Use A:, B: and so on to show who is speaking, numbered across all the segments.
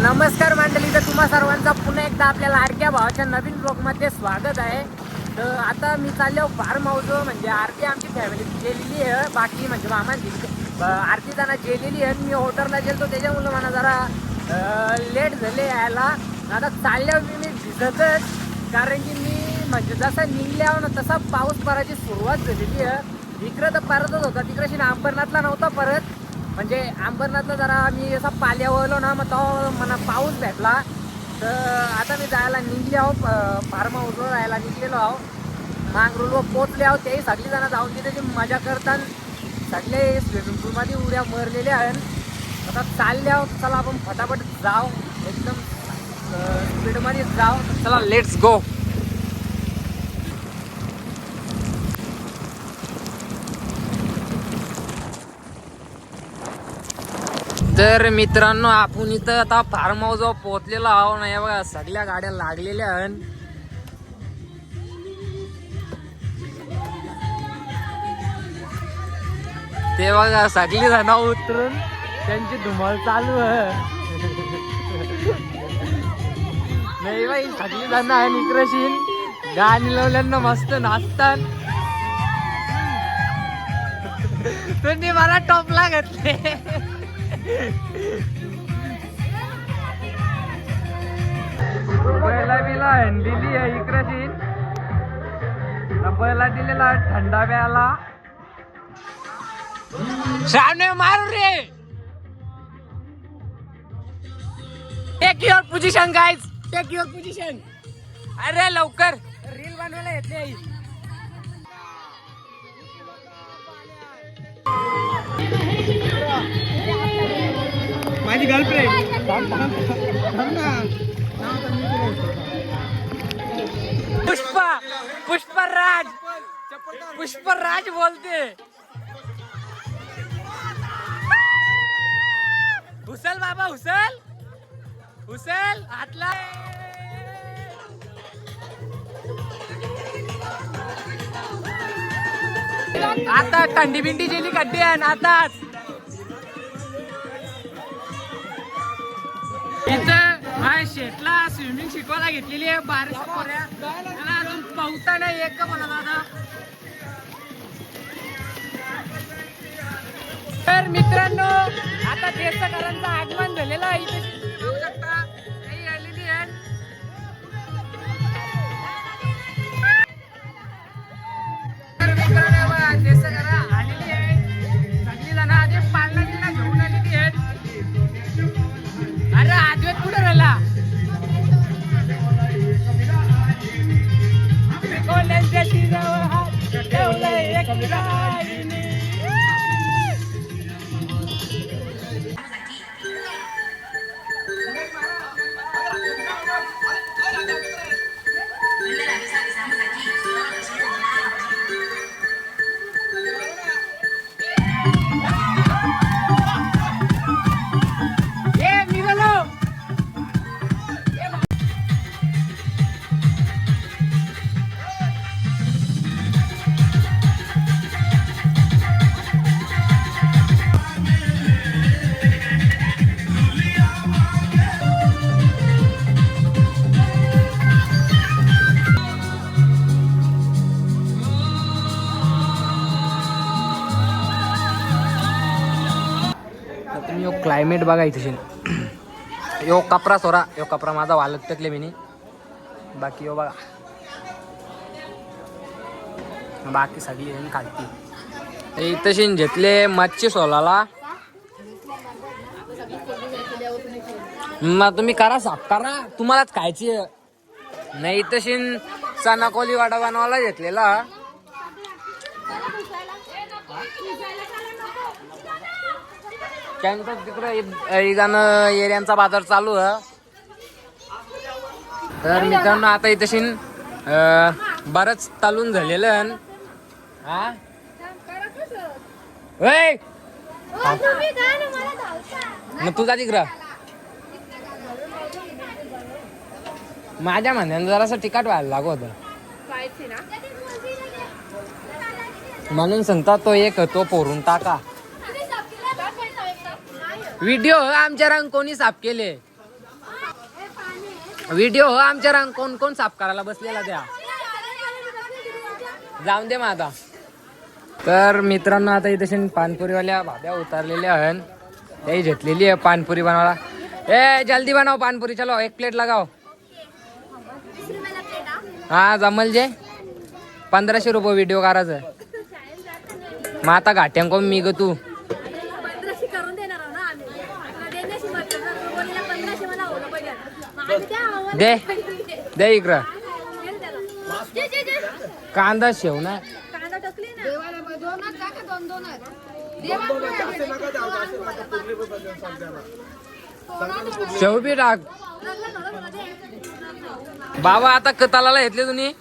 A: नमस्कार मंडळी, तर तुम्हा सर्वांचा पुन्हा एकदा आपल्या लाडक्या भावाच्या नवीन ब्लॉगमध्ये स्वागत आहे. तर आता मी चाललो फार्म हाऊस, म्हणजे आरती आमची फॅमिली गेलेली आहे, बाकी म्हणजे मामांची आरती जण गेलेली आहे. मी हॉटेलला गेलो, त्याच्यामुळे मला जरा लेट झाले यायला. आता चालल्यावर मी भिजतच, कारण की मी म्हणजे जसं निघल्यावर ना तसा पाऊस पडायची सुरुवात झालेली आहे. इकडं तर परतच होता, तिकडे अंबरनाथला नव्हता परत, म्हणजे अंबरनाथला जरा मी असा पाल्यावरलो ना, मग तो मला पाऊस भेटला. तर आता मी जायला निघले आहो, फार्म हाऊसवर जायला निघलेलो आहो. मांगरूळवर पोचले आहो. तेही सगळी जण जाऊन तिथे मजा करतात, सगळे स्विमिंग पूलमध्ये उड्या मारलेले आहेत. आता चालले आहो, चला आपण फटाफट जाऊ, एकदम स्पीडमध्ये जाऊ. चला लेट्स गो. तर मित्रांनो, आपण इथं आता फार्म हाऊसवर पोहोचलेलो आहो ना. बघा सगळ्या गाड्या लागलेल्या आहेत. ते बघा सगळी जण उतरून त्यांची धुमाळ चालू आहे. नाही बाई, सगळी जण आहे निक्रशीन, गाणी लावल्यांना मस्त नाचतात. तुम्ही मला टोपला घातले. पहिला बिला दिली आहे इकडची, पहिला दिलेला थंडा प्याला. सामने मारू रे. Take your position guys, take your position. अरे लवकर रील बनवायला येते. माझी गर्लफ्रेंड पुष्पराज पुष्पराज बोलते. हुसल बाबा, हुसल हुसल हातला. आता थंडी बिंडी गेली कड्डी आहे आताच. इथं हा शेटला स्विमिंग शिकवायला घेतलेली आहे. बारीक पोऱ्या त्याला अजून पावता नाही एक का म्हणा दादा. तर मित्रांनो, आता देशकरांचं आगमन झालेलं आहे. इथे बघू शकता काही आलेली आहे. तर मित्रांनो बघा, देशकरा आलेली आहे. सगळी जण आधी पालनाजीला घेऊन आलेली आहेत. अरे आजवेत कुठे राहिला? कोल्यांच्या शिरावर हात ठेवलाय एक राईने. क्लायमेट बघायचं यो कपरा सोरा, यो कपरा माझा वालत टाकले मी. बाकी यो बघा, बाकी सगळी येऊन खालती तशी घेतले मच्छी सोलाला. मग तुम्ही करा, साफ करा, तुम्हालाच खायची नाही. तशी चनाकोली वाडा बनवायला घेतलेला. त्यानंतर तिकडे गाणं एरियांचा बाजार चालू आहे. तर मित्रांनो, आता इथेशी बरंच चालून झालेलं. हा मग तुझा तिकडं माझ्या म्हणण्यानं जरासं तिखट व्हायला लागू होतं, म्हणून सांगता तो एक तो पोरून टाका. व्हिडिओ आमच्या रंग कोणी साफ केले. व्हिडिओ आमच्या रंग कोण कोण साफ करायला बसलेला त्या जाऊन दे मग आता. तर मित्रांनो आता इथे पानपुरीवाल्या भाभ्या उतरलेल्या आहेत. त्याही घेतलेली आहे पानपुरी बनवायला. ए जल्दी बनाव पानपुरी, चलो 1 प्लेट लगाओ. हा जमल जे 1500 रुपये व्हिडिओ करायचं. मग आता घाट्यांको मी ग तू दे दे इकडं कांदा शेव ना शेव बी टाक. बाबा आता कताला घेतले तुम्ही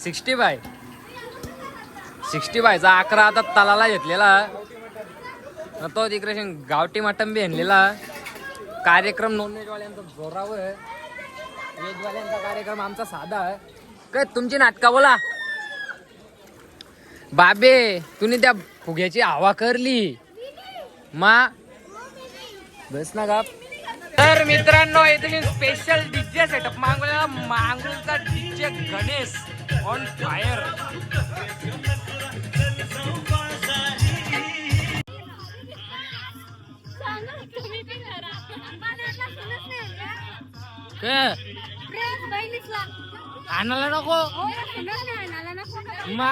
A: 65चा 11 आता तलाला घेतलेला. तो तिकडे गावठी मटण बी आणलेला. कार्यक्रम नॉनव्हेजवाल्यांचा जोरावर, व्हेजवाल्यांचा कार्यक्रम आमचा साधा आहे. काय तुमची नाटका बोला बाबे, तुम्ही त्या फुग्याची हवा करली मा बस ना गाप. तर मित्रांनो इथे स्पेशल डीजे सेटअप मागवलेला. मांगरूळचा डीजे गणेश ऑन फायर. आणायला नको मा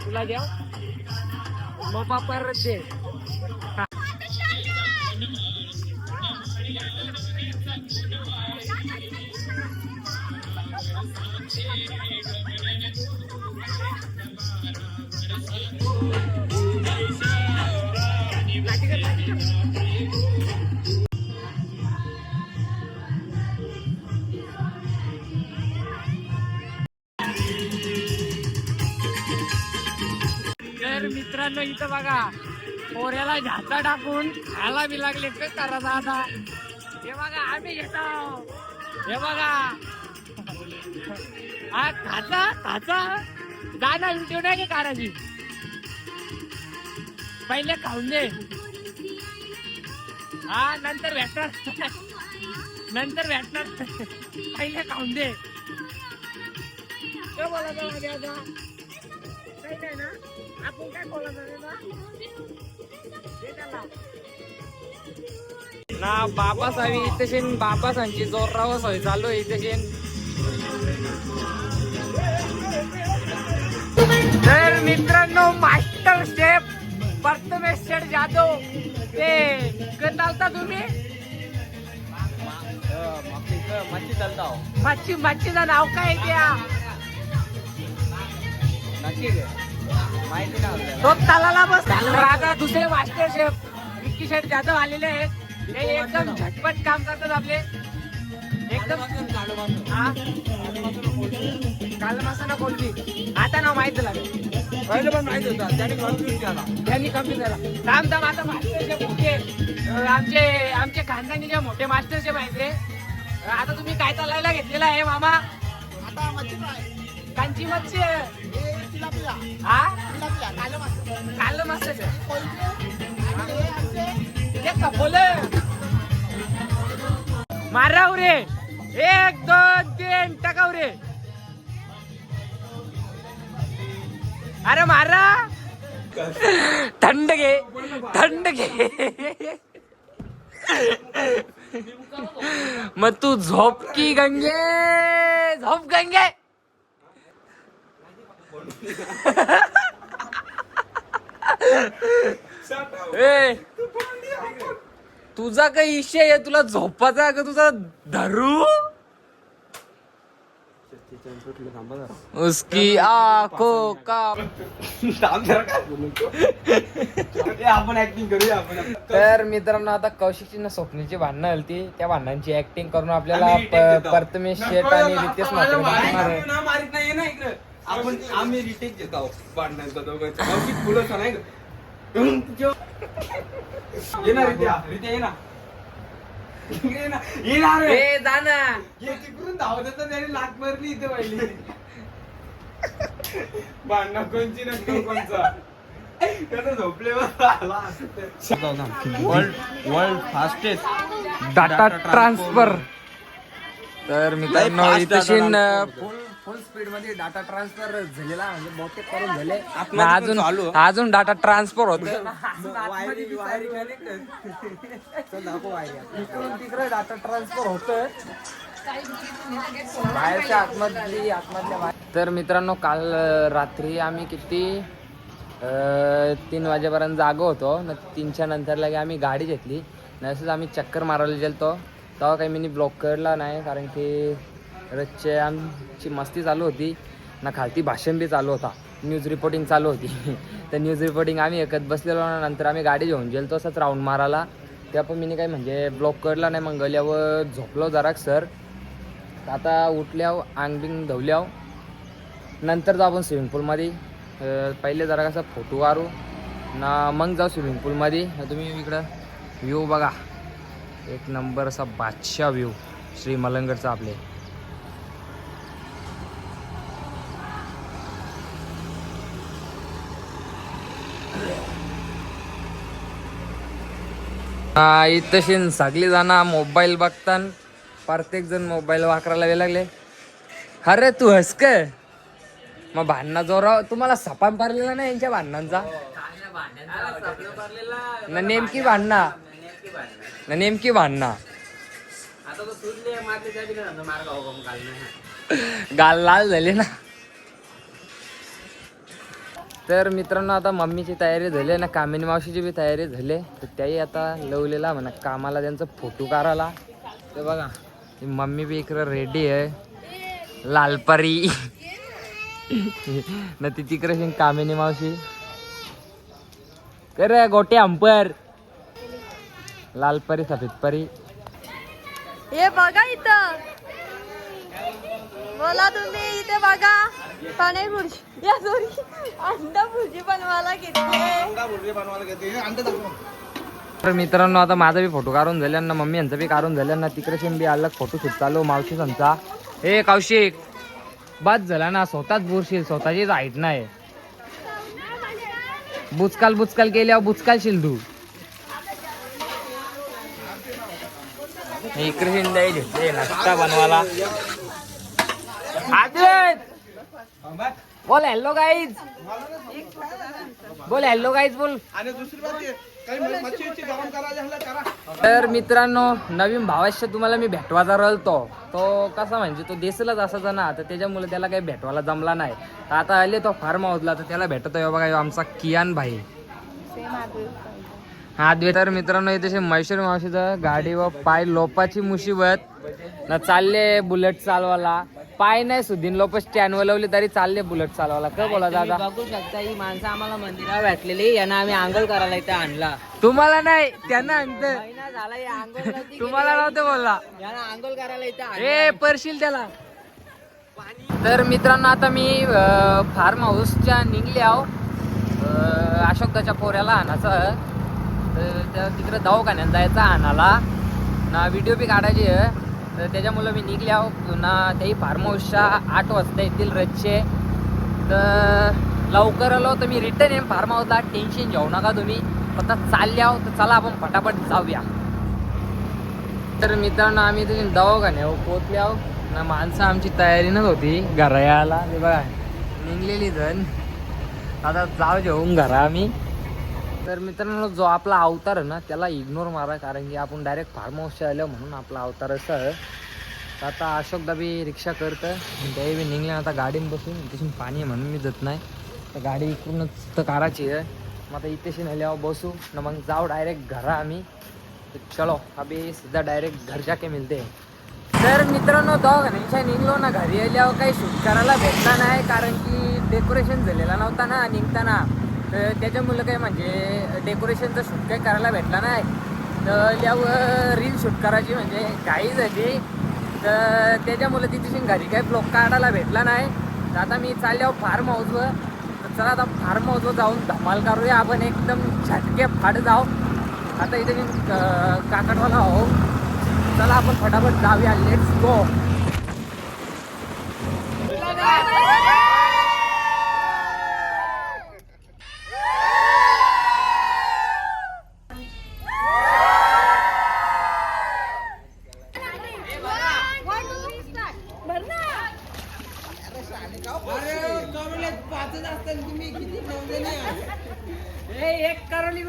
A: तुला द्या मग पापा दे. तर मित्रांनो इथं बघा पोऱ्याला झाचा टाकून खायला बी लागले काय करायचं आता. हे बघा आम्ही घेतो. हे बघा हा खाचा जाना व्हिडिओ नाही का काढायची. पहिले खाऊन दे हा नंतर भेटणार पहिले खाऊन दे. काय बोलायचं माझ्या आता काही नाही ना आपण काय बोलायचं ना बाबासावी इथे बाबासांची जोरावर सोय चालू आहे इथे. तर मित्रांनो मास्टर शेफ प्रथमेश शेठ जाधव ते कधी चालता तुम्ही मच्छी चालता. मच्छीचं नाव काय त्या माहिती ना तो तलाला बस. आता दुसरे मास्टर शेफ विक्की शेठ जाधव आलेले आहेत. ते एकदम झटपट काम करतात आपले एकदम. काल मसाला कोलबी आता नाव माहित लागेल. पहिले पण माहित होता त्यांनी कम्प्लीट केला. थांब आता मास्टर शेफ मोठे आमचे खानदानी जे मोठे मास्टर शेफ आहेत रे. आता तुम्ही काय चालायला घेतलेला आहे मामा. आता मच्छी कांची मच्छी हा काल मास्टर बोल माराव रे 1 2 3 टाकाव रे. अरे मारा थंड घे मग तू झोप की गंगे. ए तुझा काही विषय आहे तुला झोपाचा का तुझा धरू. उसकी आंखों का
B: आपण ऍक्टिंग करूया आपण.
A: तर मित्रांनो आता कौशिकची ना स्वप्नीची भांडणं आलती. त्या भांडणांची ऍक्टिंग करून आपल्याला प्रथमेश शेठ आणि रितेश
B: मारित नाही ना इकडे आपण आम्ही रिटेक घेत आहोत भांडणांचा दोघांचा. फुलं नाही ये ना रित्या ये ना ये ना रे
A: ए जा ना.
B: ये तिकडून धावत होता त्याने लात मारली इथे पहिली भांडणं कोणची ना कोणचा त्यानं झोपलेवर आला वर्ल्ड फास्टेस्ट
A: डाटा ट्रान्सफर. तर मित्रांनो
B: fast
A: इथे
B: data
A: फुल स्पीड मध्ये डाटा ट्रान्सफर झालेला म्हणजे बहुतेक करून झाले.
B: आतमध्ये पण
A: अजून
B: चालू.
A: अजून डाटा ट्रान्सफर होत तिकडे डाटा ट्रान्सफर होत बाहेरच्या आतमधल्या बाहेर. तर मित्रांनो काल रात्री आम्ही किती 3 वाजेपर्यंत जागो होतो न 3च्या नंतर लगे आम्ही गाडी घेतली. नसंच आम्ही चक्कर मारायला गेलतो तेव्हा काही मी ब्लॉक करला नाही कारण की रोजचे आमची मस्ती चालू होती ना खालती भाषण बी चालू होता. न्यूज रिपोर्टिंग चालू होती तर न्यूज रिपोर्टिंग आम्ही एकत बसलेलो. नंतर आम्ही गाडी घेऊन गेलो तसंच राऊंड मारायला. तेव्हा पण मी काही म्हणजे ब्लॉक करला नाही. मग गल्यावर झोपलो जराक सर. आता उठल्यावर अंग बिंग धवल्यावर नंतर जाऊ आपण स्विमिंग पूलमध्ये. पहिले जरा कसा फोटो काढू ना मग जाऊ स्विमिंग पूलमध्ये. तुम्ही इकडं व्ह्यू बघा एक नंबर असा बादशाह व्ह्यू श्री मलंगडचा आपले. इथं सगळी जण मोबाईल बघतान. प्रत्येक जण मोबाईल वापरायला वेळ लागले. अरे तू हस का मग भांडणा जोराव तुम्हाला सपान पारलेला नाही यांच्या भांडणांचा ना नेमकी भांडणा ना नेमकी भांडणा गाल लाल झाले ना. तर मित्रांनो आता मम्मीची तयारी झाली ना कामिनी मावशीची बी तयारी झाली. तर त्याही आता लवलेला म्हणा कामाला त्यांचा फोटो काढायला. ते बघा मम्मी बी इकडं रेडी आहे लालपरी ना ती तिकडे कामिनी मावशी कर गोटे अंपर लालपरी सफेद परी.
C: हे बघा इथं बोला तुम्ही इथे बघा पाणी भुर्जी या सॉरी अंडा भुर्जी बनवायला घेतली.
A: तर मित्रांनो आता माझा बी फोटो काढून झाल्यानं मम्मी यांचा बी काढून झाल्यानं तिकडे शेण बी अलग फोटो शूट चालू मावशी संचा. हे कौशिक बाद झाला ना स्वतःच बुरशील स्वतःचीच हाईट नाही. बुचकाल केल्यावर बुचकालशील तू. इकडे शिंदे घेतले नाश्ता बनवायला. बोल हॅलो गाईज बोल हॅलो गाईज बोल.
B: आणि दुसरी बात काही मच्छी गरम करायला करा.
A: तर मित्रांनो नवीन भावाशी तुम्हाला मी भेटवायचा राहिलो तो कसा म्हणजे तो देसलाच असायचा ना. तर त्याच्यामुळे त्याला काही भेटवायला जमला नाही. तर आता आले तो फार्म हाऊसला तर त्याला भेटतोय बघा आमचा कियान भाई हात. तर मित्रांनो इथे मैसूर मावशीचं गाडी व पाय लोपाची मुसीबत ना चालले बुलेट चालवायला. पाय नाही सुधीन लोप स्टँड वर लावले तरी चालले बुलेट चालवायला. काय बोला दादा
D: बघू शकता ही माणसं आम्हाला मंदिरावर भेटलेली यांना आम्ही आंघोळ करायला इथे आणला.
A: तुम्हाला नाही त्यांना आणतं.
D: महिना झाला ही आंघोळ नव्हती
A: तुम्हाला नव्हतं बोलला
D: यांना आंघोळ करायला इथे आणलं.
A: ए परशील त्याला. तर मित्रांनो आता मी फार्म हाऊसच्या निघले आहो अशोकदाच्या पोऱ्याला आणायचं. तर त्या तिकडे दवाखान्यात जायचं आणायला ना व्हिडिओ बी काढायची आहे. तर त्याच्यामुळं मी निघले आहो पुन्हा त्याही फार्म हाऊसच्या 8 वाजता येतील रजचे. तर लवकर आलो तर मी रिटर्न येईन फार्म हाऊसला. टेन्शन घेऊ नका तुम्ही आता चालले आहो. तर चला आपण फटाफट जाऊया. तर मित्रांनो आम्ही तुझी दवाखान्यावर पोचले आहो ना. माणसं आमची तयारी नच होती घरा यायला. ते बघा निघलेली जण आता जाऊ जेवून घरा आम्ही. तर मित्रांनो जो आपला अवतार आहे ना त्याला इग्नोर मारा कारण की आपण डायरेक्ट फार्म हाऊसच्या आलो म्हणून आपला अवतार असं आहे. तर आता अशोकदा बी रिक्षा करतं त्याही बी निघले. आता गाडीत बसून तिथून पाणी आहे म्हणून मी जात नाही. तर गाडी इकडूनच तर काढायची आहे. मग आता इथेशी नेल्यावर बसू ना मग जाऊ डायरेक्ट घरा आम्ही. तर चलो अभी सीधा डायरेक्ट घर जाके मिळते. तर मित्रांनो दवाखान्याच्या निघलो ना घरी आल्यावर काही शूट करायला भेटला नाही कारण की डेकोरेशन झालेला नव्हता ना निघताना. तर त्याच्यामुळं काही म्हणजे डेकोरेशनचं शूट काही करायला भेटला नाही. तर त्यावर रील शूट करायची म्हणजे काही झाली. तर त्याच्यामुळं तिथे घरी काही ब्लॉग काढायला भेटला नाही. तर आता मी चालल्यावर फार्म हाऊसवर. तर चला आता फार्म हाऊसवर जाऊन धमाल करूया आपण एकदम झटके फाड जाऊ. आता इथे मी काकडवाला हो. चला आपण फटाफट जाऊया. Let's go. एक करोली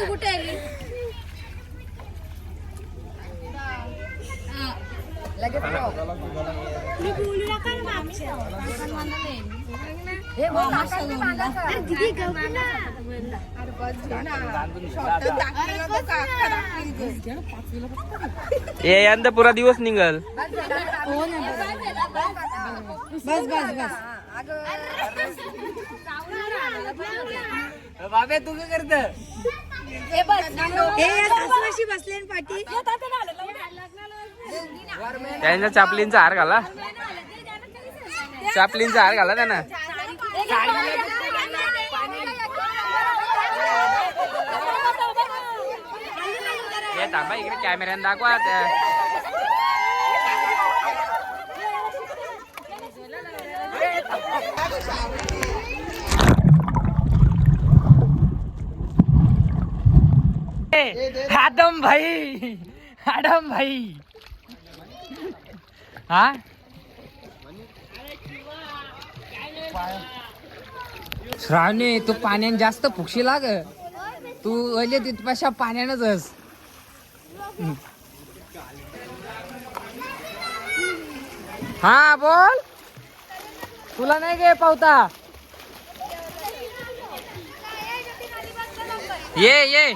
C: कुठे आली
D: ये यंदा पुरा दिवस निघल.
C: बस बस बस
A: बाबे तू काय करत?
C: बसले पाठी
D: त्यांना चापलींचा हार घाला. चापलींचा हार घाला त्यांना. हे थांबा इकडे कॅमेऱ्याने दाखवा.
A: आदम भाई, आदम भाई. हा श्रावणी तू पाण्याने जास्त फुकशी लाग. तू अले तिथपाशा पाण्यानंच. हा बोल. तुला नाही गे पावता.
D: ये ये